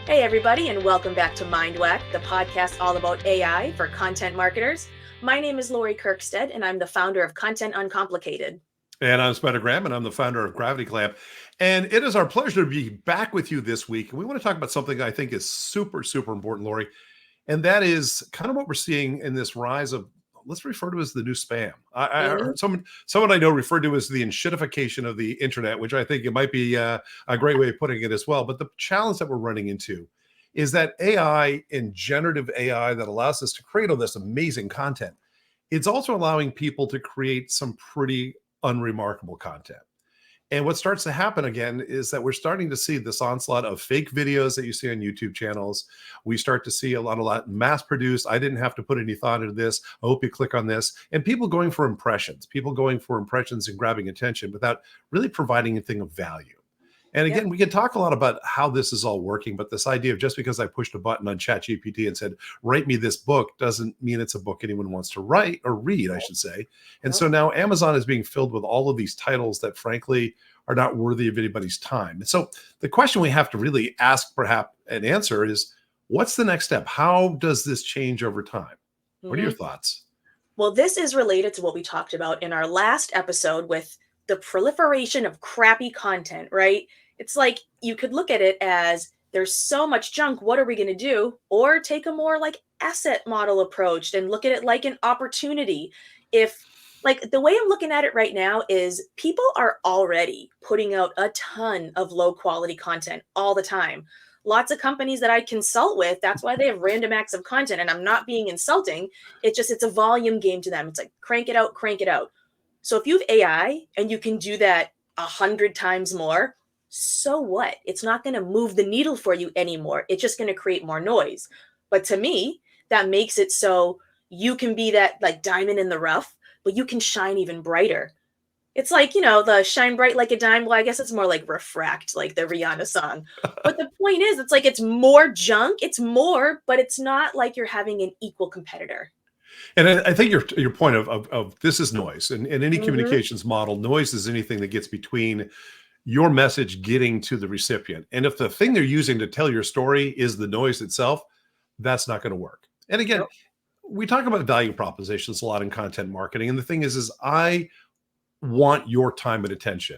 Hey, everybody, and welcome back to MindWhack, the podcast all about AI for content marketers. My name is Lori Kirkstead, and I'm the founder of Content Uncomplicated. And I'm Spider Graham, and I'm the founder of Gravity Clamp. And it is our pleasure to be back with you this week. And we want to talk about something I think is super, super important, Lori. And that is kind of what we're seeing in this rise of, let's refer to as the new spam. I heard someone I know referred to as the enshittification of the internet, which I think it might be a great way of putting it as well. But the challenge that we're running into is that AI and generative AI that allows us to create all this amazing content. It's also allowing people to create some pretty unremarkable content. And what starts to happen again is that we're starting to see this onslaught of fake videos that you see on YouTube channels. We start to see a lot mass produced. I didn't have to put any thought into this. I hope you click on this. And people going for impressions and grabbing attention without really providing anything of value. And again, we can talk a lot about how this is all working, but this idea of just because I pushed a button on ChatGPT and said, write me this book, doesn't mean it's a book anyone wants to write or read, I should say. And so now Amazon is being filled with all of these titles that frankly are not worthy of anybody's time. And so the question we have to really ask, perhaps, and answer is, what's the next step? How does this change over time? What are your thoughts? Well, this is related to what we talked about in our last episode with the proliferation of crappy content, right? It's like you could look at it as there's so much junk. What are we going to do? Or take a more like asset model approach and look at it like an opportunity. If like the way I'm looking at it right now is people are already putting out a ton of low quality content all the time. Lots of companies that I consult with, that's why they have random acts of content. And I'm not being insulting. It's a volume game to them. It's like crank it out, crank it out. So if you have AI and you can do that 100 times more, so what? It's not going to move the needle for you anymore. It's just going to create more noise. But to me, that makes it so you can be that like diamond in the rough, but you can shine even brighter. It's like, the shine bright like a dime. Well, I guess it's more like refract, like the Rihanna song. But the point is, it's like it's more junk. It's more, but it's not like you're having an equal competitor. And I think your point of this is noise. And in any communications model, noise is anything that gets between your message getting to the recipient. And if the thing they're using to tell your story is the noise itself, that's not going to work. And again, we talk about value propositions a lot in content marketing. And the thing is I want your time and attention.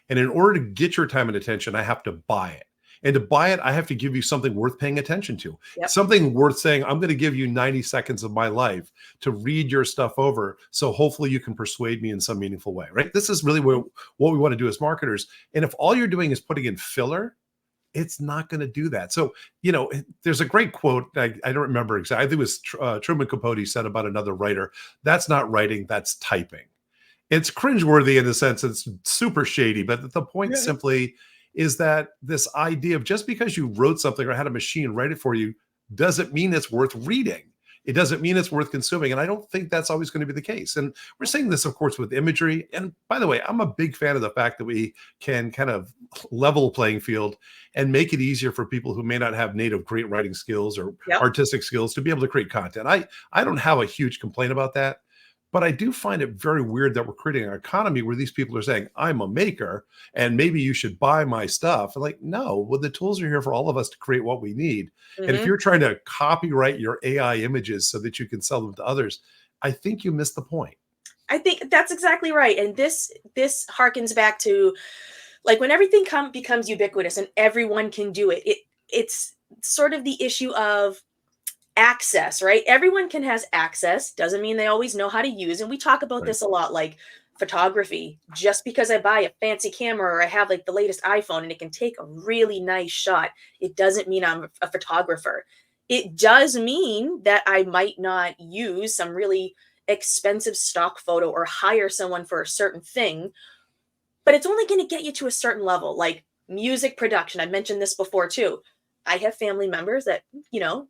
And in order to get your time and attention, I have to buy it. And to buy it, I have to give you something worth paying attention to, something worth saying, I'm going to give you 90 seconds of my life to read your stuff over. So hopefully you can persuade me in some meaningful way, right? This is really what we want to do as marketers. And if all you're doing is putting in filler, it's not going to do that. So, there's a great quote. I don't remember exactly. I think it was Truman Capote said about another writer, that's not writing, that's typing. It's cringeworthy in the sense it's super shady, but the point simply is that this idea of just because you wrote something or had a machine write it for you doesn't mean it's worth reading. It doesn't mean it's worth consuming. And I don't think that's always going to be the case. And we're seeing this, of course, with imagery. And by the way, I'm a big fan of the fact that we can kind of level the playing field and make it easier for people who may not have native great writing skills or artistic skills to be able to create content. I don't have a huge complaint about that. But I do find it very weird that we're creating an economy where these people are saying, I'm a maker and maybe you should buy my stuff. And like, no, well, the tools are here for all of us to create what we need. And if you're trying to copyright your AI images so that you can sell them to others, I think you missed the point. I think that's exactly right. And this harkens back to like when everything becomes ubiquitous and everyone can do it, it's sort of the issue of access, right? Everyone can has access, doesn't mean they always know how to use. And we talk about this a lot, like photography. Just because I buy a fancy camera or I have like the latest iPhone and it can take a really nice shot, it doesn't mean I'm a photographer. It does mean that I might not use some really expensive stock photo or hire someone for a certain thing, but it's only going to get you to a certain level, like music production. I mentioned this before too. I have family members that,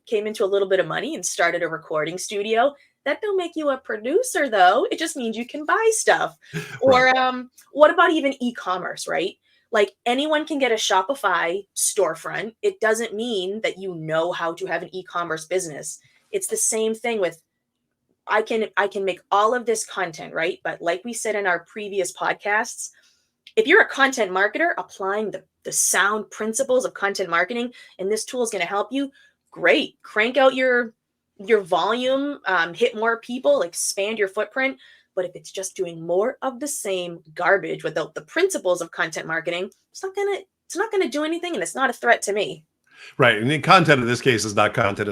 came into a little bit of money and started a recording studio. That don't make you a producer, though. It just means you can buy stuff. Or what about even e-commerce, right? Like anyone can get a Shopify storefront. It doesn't mean that you know how to have an e-commerce business. It's the same thing with I can make all of this content, right? But like we said in our previous podcasts, If you're a content marketer applying the sound principles of content marketing, and this tool is going to help you, great. Crank out your volume, hit more people, expand your footprint. But if it's just doing more of the same garbage without the principles of content marketing, it's not gonna do anything, and it's not a threat to me. Right. And the content in this case is not content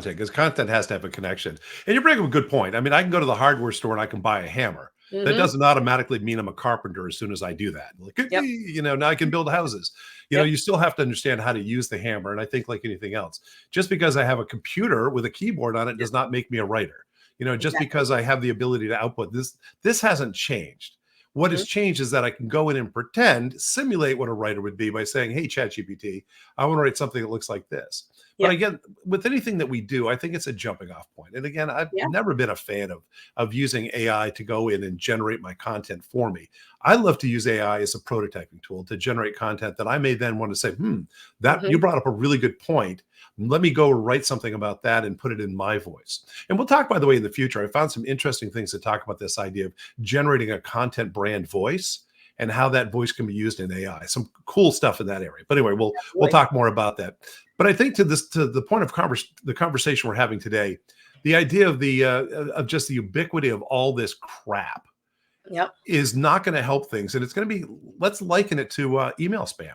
because content has to have a connection. And you bring up a good point. I mean, I can go to the hardware store and I can buy a hammer. That Mm-hmm. doesn't automatically mean I'm a carpenter as soon as I do that. Like, Yep. now I can build houses. Yep. You still have to understand how to use the hammer. And I think, like anything else, just because I have a computer with a keyboard on it Yep. does not make me a writer. Just Exactly. because I have the ability to output this hasn't changed. What Mm-hmm. has changed is that I can go in and pretend, simulate what a writer would be by saying, "Hey, ChatGPT, I want to write something that looks like this." But Yep. again, with anything that we do, I think it's a jumping off point. And again, I've Yeah. never been a fan of using AI to go in and generate my content for me. I love to use AI as a prototyping tool to generate content that I may then want to say, that Mm-hmm. you brought up a really good point. Let me go write something about that and put it in my voice. And we'll talk, by the way, in the future. I found some interesting things to talk about this idea of generating a content brand voice and how that voice can be used in AI. Some cool stuff in that area. But anyway, we'll Absolutely. talk more about that. But I think to the point of the conversation we're having today, the idea of just the ubiquity of all this crap Yep. is not going to help things, and it's going to be, let's liken it to email spam.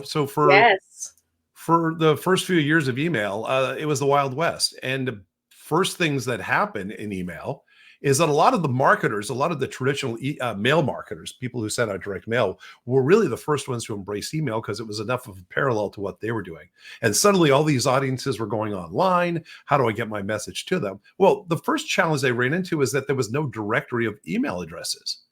So Yes. for the first few years of email, it was the Wild West. And the first things that happen in email is that a lot of the marketers, a lot of the traditional mail marketers, people who sent out direct mail, were really the first ones to embrace email because it was enough of a parallel to what they were doing. And suddenly all these audiences were going online. How do I get my message to them? Well, the first challenge they ran into is that there was no directory of email addresses.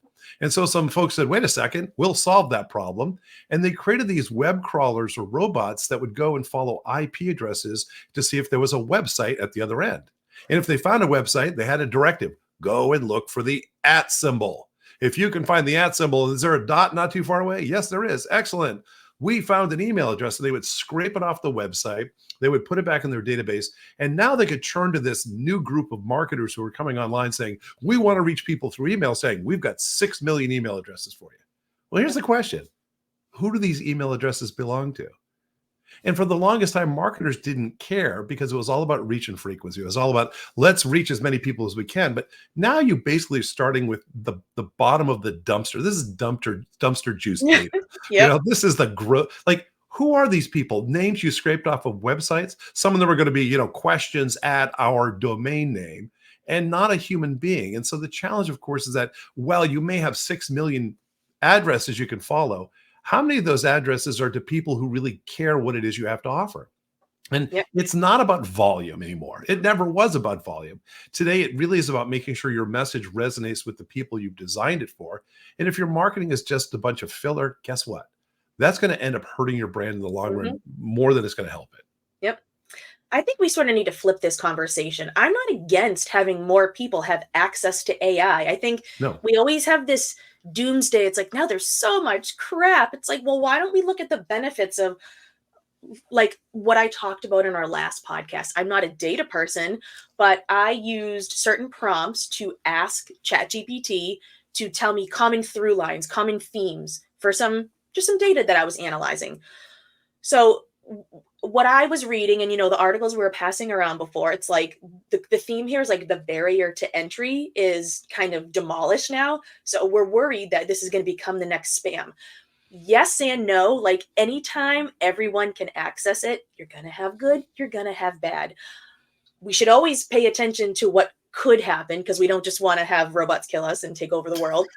And so some folks said, wait a second, we'll solve that problem. And they created these web crawlers or robots that would go and follow IP addresses to see if there was a website at the other end. And if they found a website, they had a directive: go and look for the @ symbol. If you can find the @ symbol, is there a dot not too far away? Yes, there is. Excellent. We found an email address. So they would scrape it off the website. They would put it back in their database. And now they could turn to this new group of marketers who are coming online saying, we want to reach people through email, saying, we've got 6 million email addresses for you. Well, here's the question: who do these email addresses belong to? And for the longest time, marketers didn't care because it was all about reach and frequency. It was all about, let's reach as many people as we can. But now you basically are starting with the bottom of the dumpster. This is dumpster juice data. Yep. This is the growth. Like, who are these people? Names you scraped off of websites. Some of them are going to be, questions at our domain name, and not a human being. And so the challenge, of course, is that while you may have 6 million addresses you can follow, how many of those addresses are to people who really care what it is you have to offer? And Yep. it's not about volume anymore. It never was about volume. Today, it really is about making sure your message resonates with the people you've designed it for. And if your marketing is just a bunch of filler, guess what? That's going to end up hurting your brand in the long Mhm. run more than it's going to help it. Yep. I think we sort of need to flip this conversation. I'm not against having more people have access to AI. I think No. we always have this doomsday. It's like, now there's so much crap. It's like, well, why don't we look at the benefits of, like, what I talked about in our last podcast? I'm not a data person, but I used certain prompts to ask ChatGPT to tell me common through lines, common themes for some data that I was analyzing. So what I was reading, and the articles we were passing around before, it's like the theme here is like the barrier to entry is kind of demolished now. So we're worried that this is going to become the next spam. Yes and no. Like, anytime everyone can access it, you're going to have good, you're going to have bad. We should always pay attention to what could happen, because we don't just want to have robots kill us and take over the world.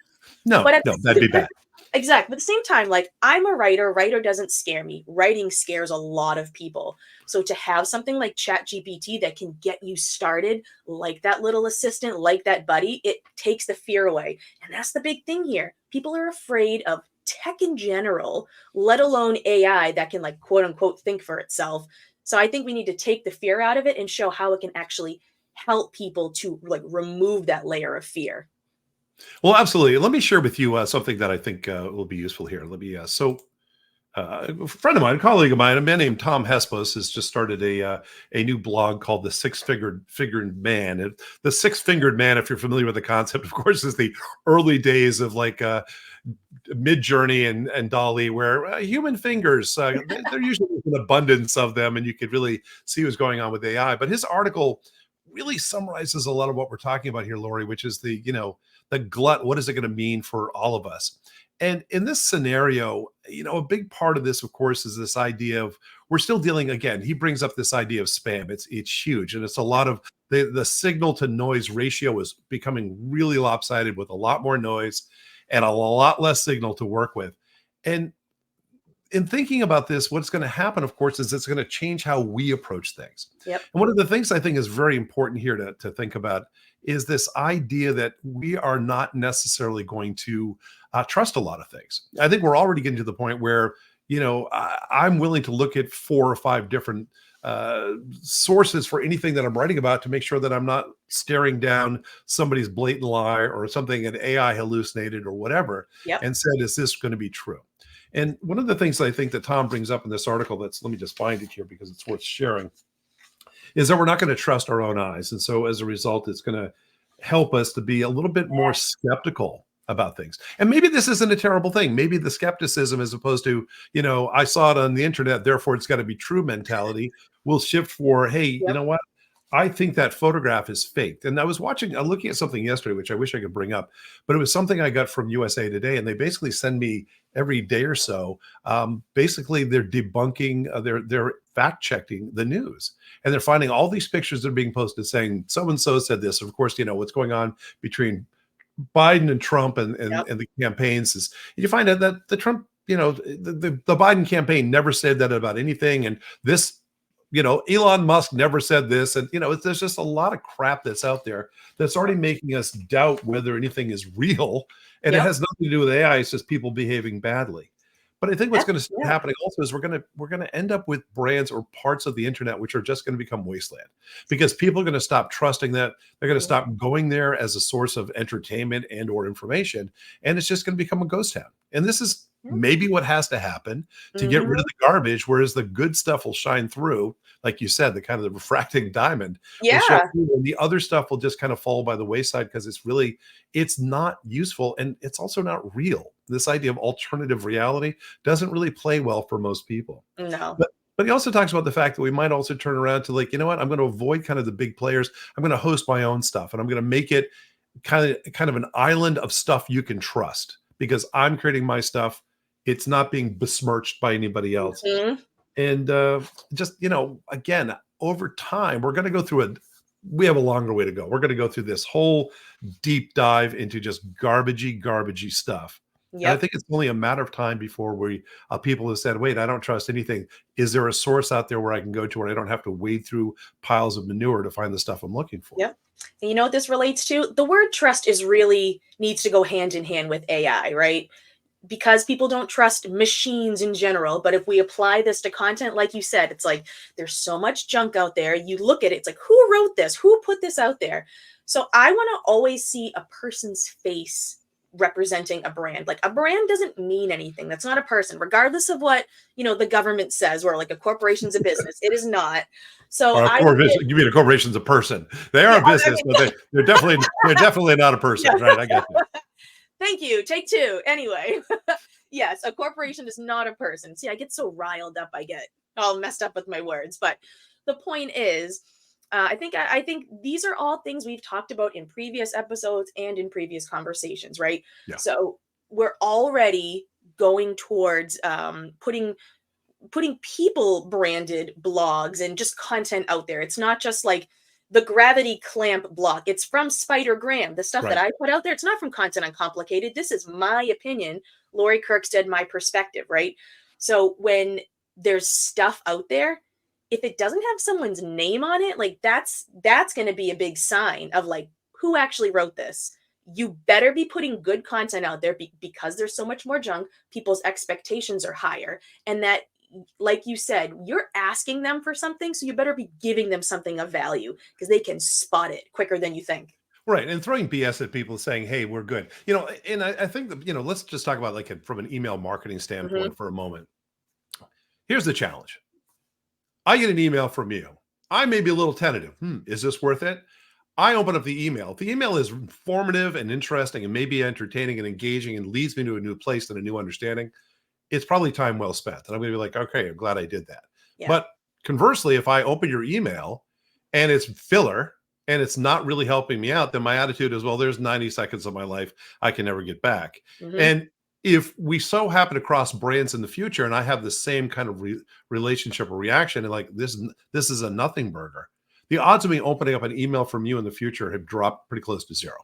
No, But at no, that'd the, be but bad. exactly. But at the same time, like, I'm a writer. Writer doesn't scare me. Writing scares a lot of people. So to have something like ChatGPT that can get you started, like that little assistant, like that buddy, it takes the fear away. And that's the big thing here. People are afraid of tech in general, let alone AI that can, like, quote unquote think for itself. So I think we need to take the fear out of it and show how it can actually help people to, like, remove that layer of fear. Well, absolutely. Let me share with you something that I think will be useful here. Let me. So A friend of mine, a colleague of mine, a man named Tom Hespos, has just started a new blog called the Six Fingered Man. The Six Fingered Man, if you're familiar with the concept, of course, is the early days of like Mid Journey and Dolly, where human fingers, they're usually an abundance of them, and you could really see what's going on with AI. But his article really summarizes a lot of what we're talking about here, Lori, which is the glut. What is it going to mean for all of us? And in this scenario, a big part of this, of course, is this idea of we're still dealing. Again, he brings up this idea of spam. It's huge, and it's a lot of the signal to noise ratio is becoming really lopsided with a lot more noise and a lot less signal to work with. And in thinking about this, what's going to happen, of course, is it's going to change how we approach things. Yep. And one of the things I think is very important here to think about is this idea that we are not necessarily going to trust a lot of things. I think we're already getting to the point where, I'm willing to look at 4 or 5 different sources for anything that I'm writing about to make sure that I'm not staring down somebody's blatant lie or something an AI hallucinated or whatever, Yep. and said, is this going to be true? And one of the things I think that Tom brings up in this article, let me just find it here because it's worth sharing, is that we're not going to trust our own eyes. And so as a result, it's going to help us to be a little bit more skeptical about things. And maybe this isn't a terrible thing. Maybe the skepticism, as opposed to, I saw it on the internet, therefore it's got to be true mentality, will shift for, hey, you Yep. know what? I think that photograph is faked. And I'm looking at something yesterday, which I wish I could bring up, but it was something I got from USA Today. And they basically send me every day or so. Basically, they're debunking, they're fact checking the news. And they're finding all these pictures that are being posted saying so-and-so said this. Of course, what's going on between Biden and Trump and Yep. the campaigns is you find out that the Trump, the Biden campaign never said that about anything. And this, Elon Musk never said this. And, there's just a lot of crap that's out there that's already making us doubt whether anything is real. And it Yep. has nothing to do with AI. It's just people behaving badly. But I think what's going to start Yeah. happening also is we're going to end up with brands or parts of the internet which are just going to become wasteland because people are going to stop trusting that. They're going to stop going there as a source of entertainment and or information, and it's just going to become a ghost town. And this is maybe what has to happen to get rid of the garbage, whereas the good stuff will shine through, like you said, the kind of the refracting diamond will show Yeah. through, and the other stuff will just kind of fall by the wayside because it's not useful and it's also not real. This idea of alternative reality doesn't really play well for most people. No. But he also talks about the fact that we might also turn around to like, you know what, I'm going to avoid kind of the big players. I'm going to host my own stuff and I'm going to make it kind of an island of stuff you can trust because I'm creating my stuff. It's not being besmirched by anybody else. Mhm. And just, again, over time, we're going to go through we have a longer way to go. We're going to go through this whole deep dive into just garbagey stuff. And I Yep. think it's only a matter of time before people have said, wait, I don't trust anything. Is there a source out there where I can go to where I don't have to wade through piles of manure to find the stuff I'm looking for? Yep. And you know what this relates to? The word trust needs to go hand in hand with AI, right? Because people don't trust machines in general. But if we apply this to content, like you said, it's like there's so much junk out there. You look at it, it's like, who wrote this? Who put this out there? So I want to always see a person's face representing a brand. Like a brand doesn't mean anything. That's not a person, regardless of what, the government says, or like a corporation's a business. It is not. So Or a I corporation, you mean a corporation's a person. They are yeah, a business, but they're definitely not a person, yes. right? I got you. Thank you. Take 2. Anyway, yes, a corporation is not a person. See, I get so riled up. I get all messed up with my words. But the point is, I think these are all things we've talked about in previous episodes and in previous conversations, right? Yeah. So we're already going towards putting people branded blogs and just content out there. It's not just like the gravity clamp block. It's from Spider Graham. The stuff that Right. I put out there, it's not from Content Uncomplicated. This is my opinion. Lori Kirkstead, my perspective, right? So when there's stuff out there, if it doesn't have someone's name on it, like that's going to be a big sign of like who actually wrote this. You better be putting good content out there because there's so much more junk. People's expectations are higher, and that, like you said, you're asking them for something, so you better be giving them something of value because they can spot it quicker than you think. Right. And throwing BS at people saying, hey, we're good. And I think that, let's just talk about like from an email marketing Hmm. standpoint for a moment. Here's the challenge. I get an email from you. I may be a little tentative. Is this worth it? I open up the email. If the email is informative and interesting and maybe entertaining and engaging and leads me to a new place and a new understanding, it's probably time well spent. And I'm going to be like, okay, I'm glad I did that. Yeah. But conversely, if I open your email and it's filler and it's not really helping me out, then my attitude is, well, there's 90 seconds of my life I can never get back. And if we so happen to cross brands in the future and I have the same kind of relationship or reaction and like this is a nothing burger, the odds of me opening up an email from you in the future have dropped pretty close to zero.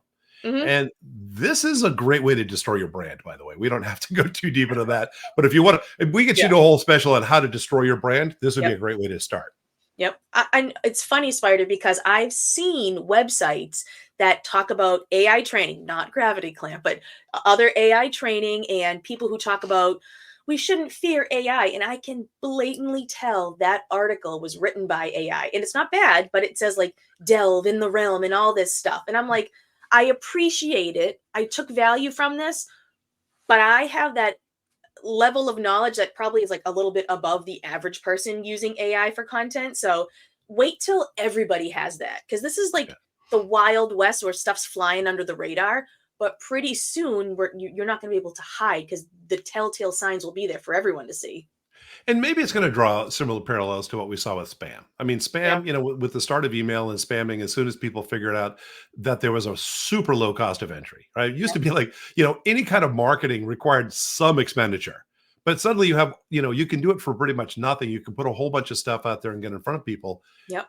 And this is a great way to destroy your brand, by the way. We don't have to go too deep into that. But if you want to, if we get you to a whole special on how to destroy your brand, this would be a great way to start. Yep. And it's funny, Spider, because I've seen websites that talk about AI training, not Gravity Clamp, but other AI training and people who talk about we shouldn't fear AI. And I can blatantly tell that article was written by AI. And it's not bad, but it says like delve in the realm and all this stuff. And I'm like, I appreciate it. I took value from this, but I have that level of knowledge that probably is like a little bit above the average person using AI for content. So wait till everybody has that, because this is like the Wild West where stuff's flying under the radar. But pretty soon you're not going to be able to hide because the telltale signs will be there for everyone to see. And maybe it's going to draw similar parallels to what we saw with spam. I mean, spam, with the start of email and spamming, as soon as people figured out that there was a super low cost of entry, right? It used to be like, any kind of marketing required some expenditure. But suddenly you have, you can do it for pretty much nothing. You can put a whole bunch of stuff out there and get in front of people. Yep.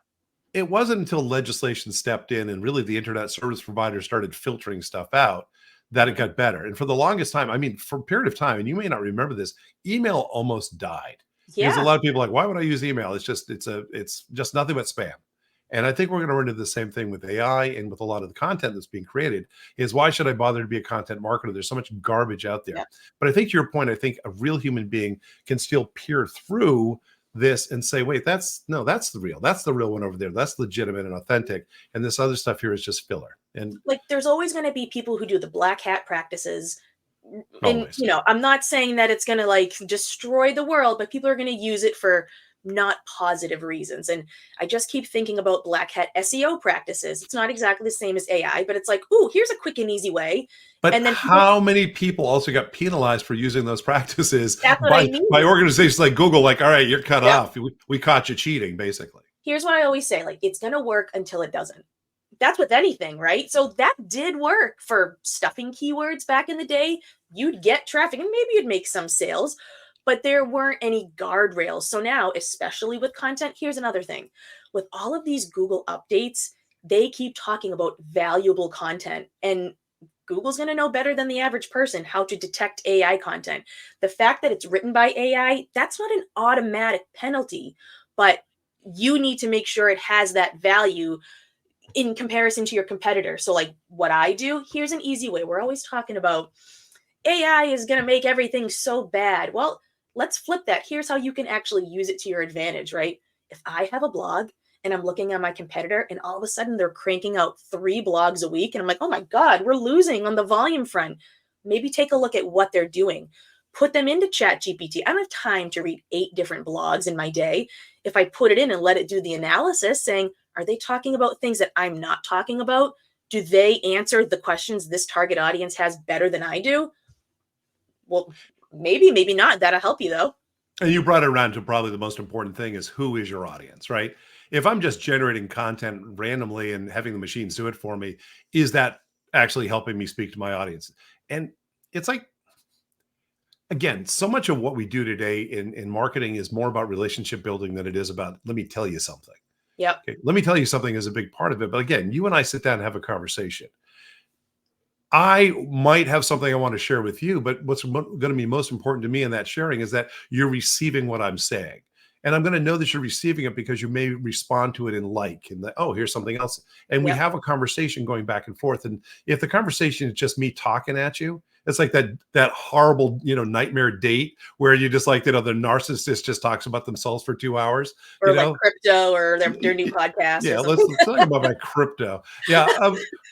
It wasn't until legislation stepped in and really the internet service providers started filtering stuff out that it got better. And for the longest time, I mean, for a period of time, and you may not remember this, email almost died. Because a lot of people are like, why would I use email? It's just nothing but spam. And I think we're going to run into the same thing with AI and with a lot of the content that's being created is why should I bother to be a content marketer? There's so much garbage out there. But I think to your point, I think a real human being can still peer through this and say, wait, that's the real one over there. That's legitimate and authentic. And this other stuff here is just filler. And like, there's always going to be people who do the black hat practices. And, I'm not saying that it's going to like destroy the world, but people are going to use it for not positive reasons. And I just keep thinking about black hat SEO practices. It's not exactly the same as AI, but it's like, ooh, here's a quick and easy way. But and then how many people also got penalized for using those practices by organizations like Google? Like, all right, you're cut off. We caught you cheating, basically. Here's what I always say, like, it's going to work until it doesn't. That's with anything, right? So that did work for stuffing keywords back in the day. You'd get traffic and maybe you'd make some sales, but there weren't any guardrails. So now, especially with content, here's another thing. With all of these Google updates, they keep talking about valuable content, and Google's going to know better than the average person how to detect AI content. The fact that it's written by AI, that's not an automatic penalty, but you need to make sure it has that value in comparison to your competitor. So like what I do, here's an easy way. We're always talking about AI is going to make everything so bad. Well, let's flip that. Here's how you can actually use it to your advantage, right? If I have a blog and I'm looking at my competitor and all of a sudden they're cranking out 3 blogs a week and I'm like, oh my God, we're losing on the volume front. Maybe take a look at what they're doing. Put them into ChatGPT. I don't have time to read 8 different blogs in my day. If I put it in and let it do the analysis saying, are they talking about things that I'm not talking about? Do they answer the questions this target audience has better than I do? Well, maybe not. That'll help you though. And you brought it around to probably the most important thing is who is your audience, right? If I'm just generating content randomly and having the machines do it for me, is that actually helping me speak to my audience? And it's like, again, so much of what we do today in marketing is more about relationship building than it is about, let me tell you something. Yep. Okay, let me tell you something is a big part of it. But again, you and I sit down and have a conversation. I might have something I want to share with you, but what's going to be most important to me in that sharing is that you're receiving what I'm saying. And I'm going to know that you're receiving it because you may respond to it in like, and oh, here's something else. And we have a conversation going back and forth. And if the conversation is just me talking at you, It's like that horrible, nightmare date where you just like, the narcissist just talks about themselves for 2 hours, Or like crypto or their new Y- podcast or yeah, something. let's talk about my crypto. Yeah,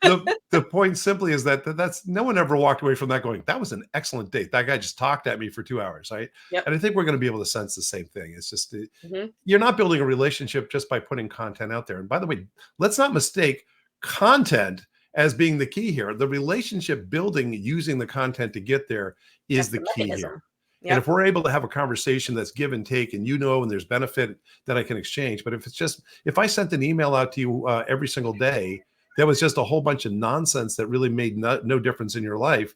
the point simply is that's no one ever walked away from that going, that was an excellent date. That guy just talked at me for 2 hours, right? Yep. And I think we're going to be able to sense the same thing. It's just Hmm. you're not building a relationship just by putting content out there. And by the way, let's not mistake content as being the key here. The relationship building using the content to get there is That's the the key here. mechanism. And Yep. if we're able to have a conversation that's give and take, and and there's benefit that I can exchange, but if I sent an email out to you every single day, that was just a whole bunch of nonsense that really made no difference in your life,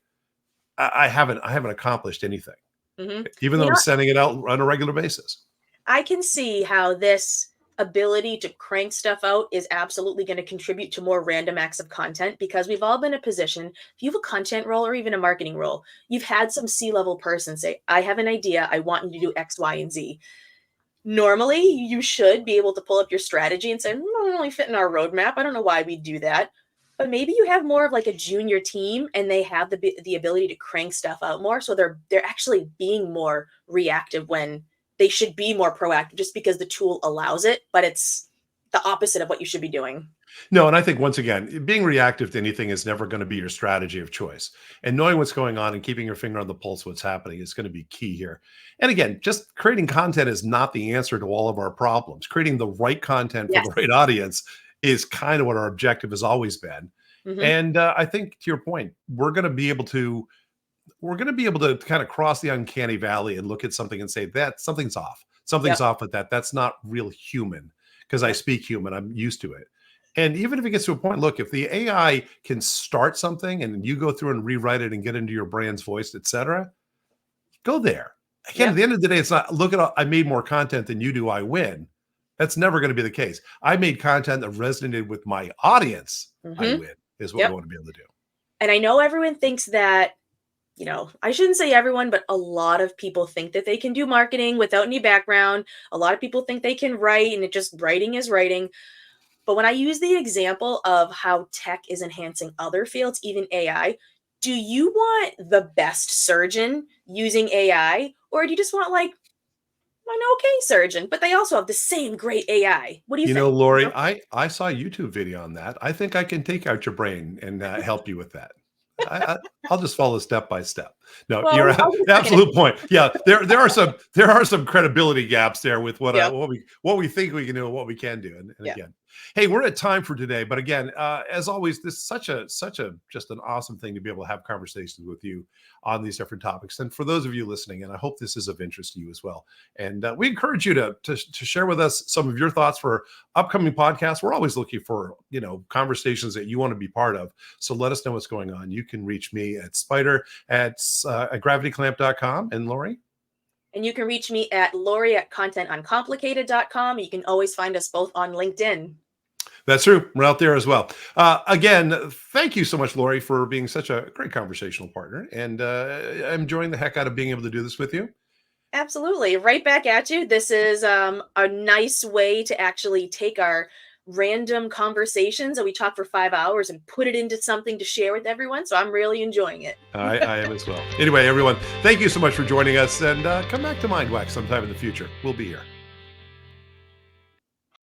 I haven't accomplished anything, Hmm. even though I'm sending it out on a regular basis. I can see how this ability to crank stuff out is absolutely going to contribute to more random acts of content, because we've all been in a position, if you have a content role or even a marketing role, you've had some C-level person say, I have an idea, I want you to do X, Y, and Z. Normally, you should be able to pull up your strategy and say, doesn't really fit in our roadmap. I don't know why we do that. But maybe you have more of like a junior team and they have the ability to crank stuff out more. So they're actually being more reactive when they should be more proactive just because the tool allows it, but it's the opposite of what you should be doing. No, and I think once again, being reactive to anything is never going to be your strategy of choice. And knowing what's going on and keeping your finger on the pulse of what's happening is going to be key here. And again, just creating content is not the answer to all of our problems. Creating the right content for Yes. the right audience is kind of what our objective has always been. Hmm. And I think to your point, we're going to be able to kind of cross the uncanny valley and look at something and say that something's off. Something's Yep. off with that. That's not real human, because I Yep. speak human. I'm used to it. And even if it gets to a point, look, if the AI can start something and you go through and rewrite it and get into your brand's voice, etc., go there. Again, at Yep. the end of the day, it's not look at I made more content than you do, I win. That's never going to be the case. I made content that resonated with my audience, I Hmm. win, is what we Yep. want to be able to do. And I know everyone thinks that, I shouldn't say everyone, but a lot of people think that they can do marketing without any background. A lot of people think they can write and it just writing is writing. But when I use the example of how tech is enhancing other fields, even AI, do you want the best surgeon using AI? Or do you just want like an okay surgeon, but they also have the same great AI? What do you think? Lori, I saw a YouTube video on that. I think I can take out your brain and help you with that. I, I I'll just follow step by step. No, Well, you're I'll get a second absolute opinion. point. Yeah, there are some credibility gaps there with Yep. what we think we can do and what we can do. And Yeah. again, hey, we're at time for today. But again, as always, this is such a just an awesome thing to be able to have conversations with you on these different topics. And for those of you listening, and I hope this is of interest to you as well. And we encourage you to share with us some of your thoughts for upcoming podcasts. We're always looking for conversations that you want to be part of. So let us know what's going on. You can reach me at spider at gravityclamp.com. And Lori? And you can reach me at Lori at contentuncomplicated.com. You can always find us both on LinkedIn. That's true. We're out there as well. Again, thank you so much, Lori, for being such a great conversational partner. And I'm enjoying the heck out of being able to do this with you. Absolutely. Right back at you. This is a nice way to actually take our random conversations that we talk for 5 hours and put it into something to share with everyone. So I'm really enjoying it. I am as well. Anyway, everyone, thank you so much for joining us. And come back to MindWhack sometime in the future. We'll be here.